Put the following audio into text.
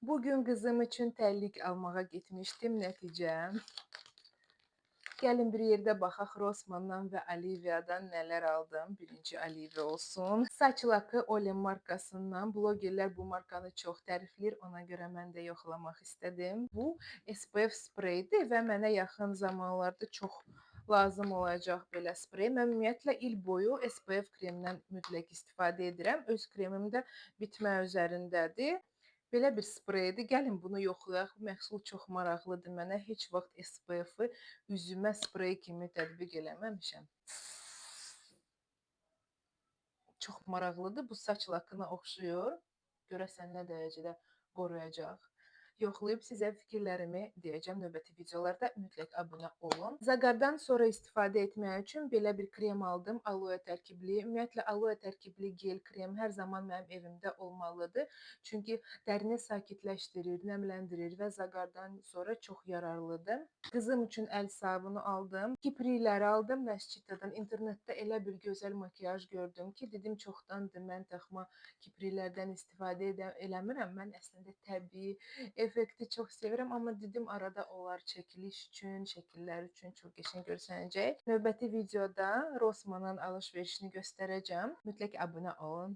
Bugün qızım üçün tərlik almağa getmişdim. Nəticə, gəlin bir yerdə baxaq Rossmandan və Oliviadan nələr aldım. Birinci Olivia olsun. Saç lakı Olen markasından. Blogerlər bu markanı çox tərifləyir. Ona görə mən də yoxlamaq istədim. Bu SPF spreydir və mənə yaxın zamanlarda çox lazım olacaq belə sprey. Mən ümumiyyətlə il boyu SPF kremindən mütləq istifadə edirəm. Öz kremim də bitmə üzərindədir. Belə bir spreydir. Gəlin bunu yoxlayaq. Məhsul çox maraqlıdır mənə. Heç vaxt SPF-i üzümə sprey kimi tətbiq eləməmişəm. Çox maraqlıdır. Bu saç lakına oxşuyur. Görəsən nə dərəcədə qoruyacaq. Yoxlayıb sizə fikirlərimi deyəcəm növbəti videolarda. Mütləq abunə olun. Zaqardan sonra istifadə etmək üçün belə bir krem aldım. Aloe tərkibli. Ümumiyyətlə aloe tərkibli gel krem hər zaman mənim evimdə olmalıdır. Çünki dərini sakitləşdirir, nəmləndirir və zaqardan sonra çox yararlıdır. Qızım üçün əl sabunu aldım. Kiprikləri aldım Nəsçitadan. İnternetdə elə bir gözəl makiyaj gördüm ki, dedim çoxdandır mən taxma kipriklərdən istifadə eləmirəm. Mən əslində təbii effekti çox sevirəm, amma dedim arada onlar çəkiliş üçün, şəkillər üçün çox qəşəng görsənəcək. Növbəti videoda Rossmanın alış-verişini göstərəcəm. Mütləq abunə olun.